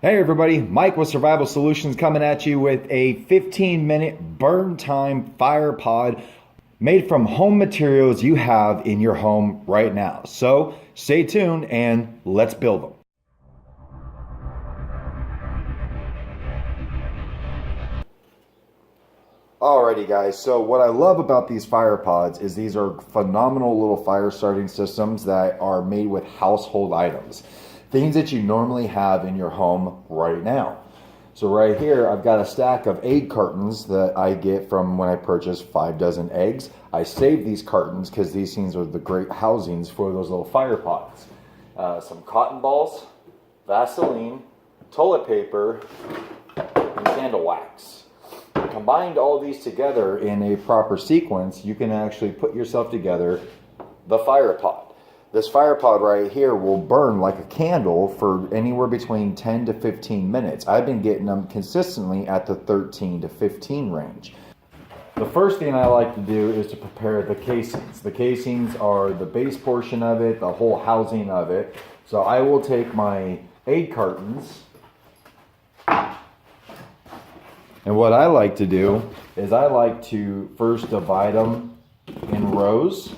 Hey everybody, Mike with Survival Solutions coming at you with a 15-minute burn time fire pod made from home materials you have in your home right now. So stay tuned and let's build them. Alrighty guys, so what I love about these fire pods is these are phenomenal little fire starting systems that are made with household items. Things that you normally have in your home right now. So right here, I've got a stack of egg cartons that I get from when I purchase 5 dozen eggs. I save these cartons because these things are the great housings for those little fire pods. Some cotton balls, Vaseline, toilet paper, and candle wax. Combined all of these together in a proper sequence, you can actually put yourself together the fire pod. This fire pod right here will burn like a candle for anywhere between 10 to 15 minutes. I've been getting them consistently at the 13 to 15 range. The first thing I like to do is to prepare the casings. The casings are the base portion of it, the whole housing of it. So I will take my egg cartons, and what I like to do is I like to first divide them in rows.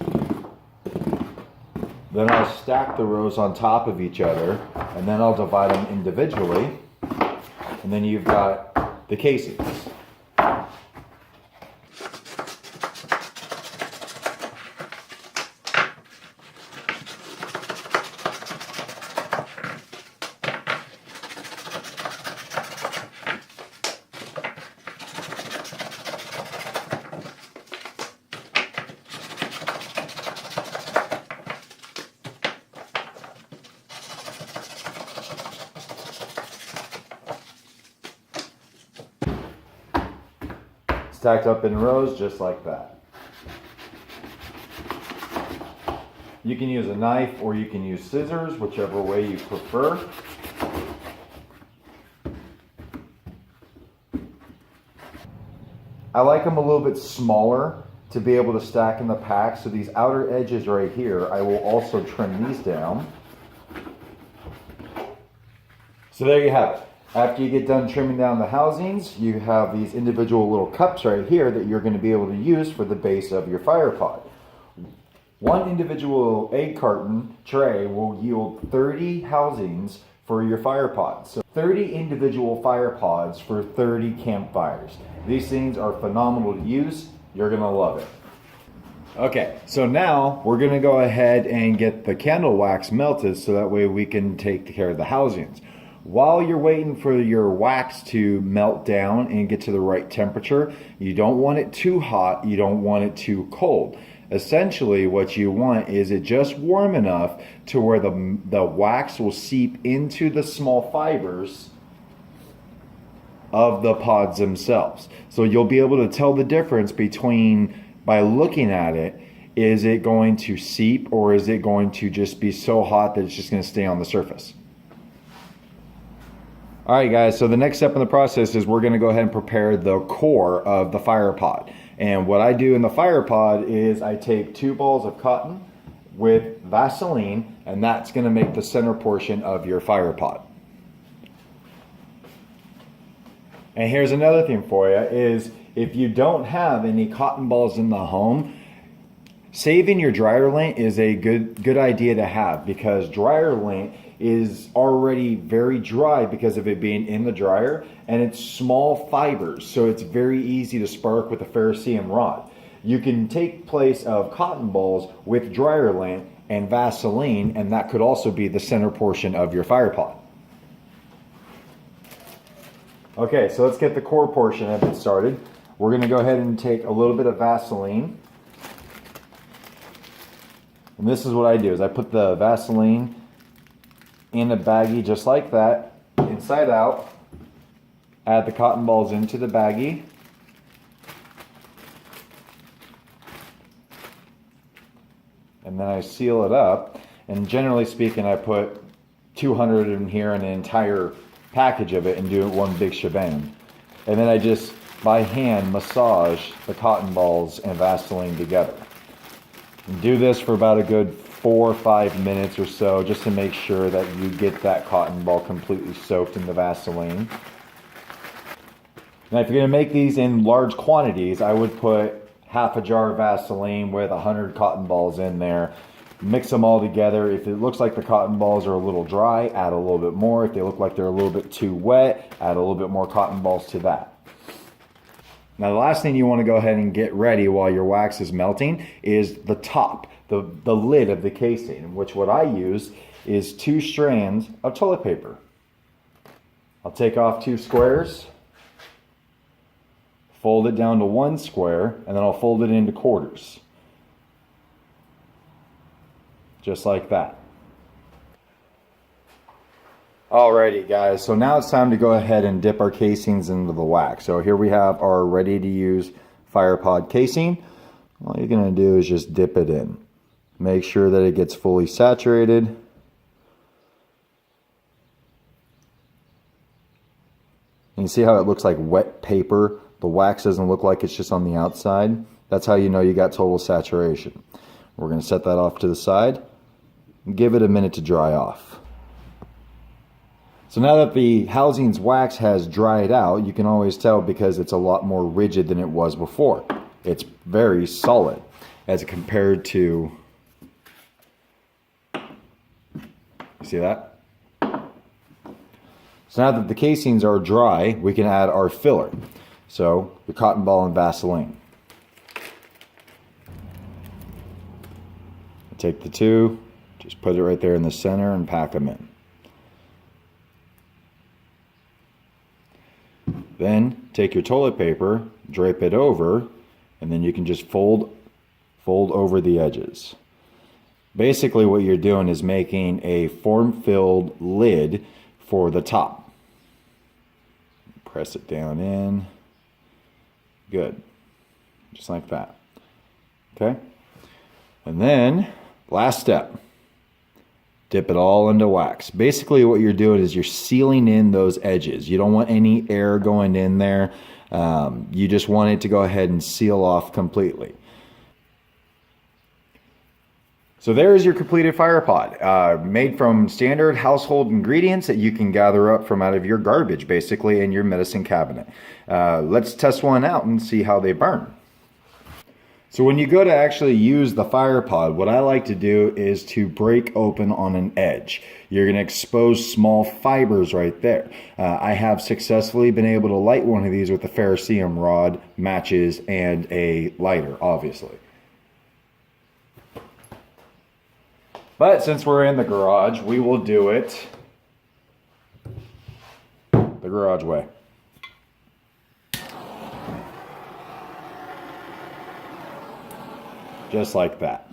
Then I'll stack the rows on top of each other, and then I'll divide them individually. And then you've got the casings. Stacked up in rows just like that. You can use a knife or you can use scissors, whichever way you prefer. I like them a little bit smaller to be able to stack in the pack. So these outer edges right here, I will also trim these down. So there you have it. After you get done trimming down the housings, you have these individual little cups right here that you're going to be able to use for the base of your fire pod. One individual egg carton tray will yield 30 housings for your fire pods. So 30 individual fire pods for 30 campfires. These things are phenomenal to use. You're going to love it. Okay, so now we're going to go ahead and get the candle wax melted so that way we can take care of the housings. While you're waiting for your wax to melt down and get to the right temperature, you don't want it too hot, you don't want it too cold. Essentially, what you want is it just warm enough to where the wax will seep into the small fibers of the pods themselves. So you'll be able to tell the difference between, by looking at it, is it going to seep or is it going to just be so hot that it's just going to stay on the surface? All right guys, so the next step in the process is we're going to go ahead and prepare the core of the fire pod. And what I do in the fire pod is I take 2 balls of cotton with Vaseline, and that's going to make the center portion of your fire pod. And here's another thing for you is if you don't have any cotton balls in the home, saving your dryer lint is a good idea to have, because dryer lint is already very dry because of it being in the dryer, and it's small fibers, so it's very easy to spark with a ferrocerium rod. You can take place of cotton balls with dryer lint and Vaseline, and that could also be the center portion of your fire pod. Okay, so let's get the core portion of it started. We're going to go ahead and take a little bit of Vaseline. And this is what I do, is I put the Vaseline in a baggie just like that, inside out. Add the cotton balls into the baggie. And then I seal it up. And generally speaking, I put 200 in here and an entire package of it and do it one big shebang. And then I just, by hand, massage the cotton balls and Vaseline together. And do this for about a good 4 or 5 minutes or so, just to make sure that you get that cotton ball completely soaked in the Vaseline. Now, if you're going to make these in large quantities, I would put half a jar of Vaseline with 100 cotton balls in there. Mix them all together. If it looks like the cotton balls are a little dry, add a little bit more. If they look like they're a little bit too wet, add a little bit more cotton balls to that. Now, the last thing you want to go ahead and get ready while your wax is melting is the top, the lid of the casing, which what I use is 2 strands of toilet paper. I'll take off 2 squares, fold it down to 1 square, and then I'll fold it into quarters. Just like that. Alrighty guys, so now it's time to go ahead and dip our casings into the wax. So here we have our ready to use FirePod casing. All you're going to do is just dip it in. Make sure that it gets fully saturated. You can see how it looks like wet paper. The wax doesn't look like it's just on the outside. That's how you know you got total saturation. We're going to set that off to the side and give it a minute to dry off. So now that the housing's wax has dried out, you can always tell because it's a lot more rigid than it was before. It's very solid as compared to, you see that? So now that the casings are dry, we can add our filler. So your cotton ball and Vaseline. Take the 2, just put it right there in the center and pack them in. Then take your toilet paper, drape it over, and then you can just fold over the edges. Basically what you're doing is making a form-filled lid for the top. Press it down in. Good. Just like that. Okay? And then, last step. Dip it all into wax. Basically what you're doing is you're sealing in those edges. You don't want any air going in there. You just want it to go ahead and seal off completely. So there's your completed FirePod, made from standard household ingredients that you can gather up from out of your garbage, basically, in your medicine cabinet. Let's test one out and see how they burn. So when you go to actually use the FirePod, what I like to do is to break open on an edge. You're going to expose small fibers right there. I have successfully been able to light one of these with a ferrocerium rod, matches, and a lighter, obviously. But since we're in the garage, we will do it the garage way. Just like that.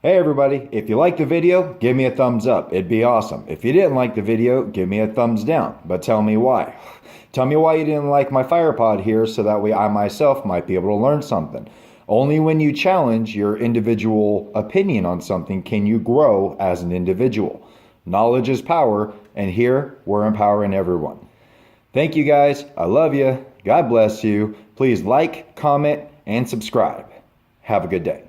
Hey everybody, if you liked the video, give me a thumbs up. It'd be awesome. If you didn't like the video, give me a thumbs down. But tell me why. Tell me why you didn't like my FirePod here so that way I myself might be able to learn something. Only when you challenge your individual opinion on something can you grow as an individual. Knowledge is power, and here we're empowering everyone. Thank you guys. I love you. God bless you. Please like, comment, and subscribe. Have a good day.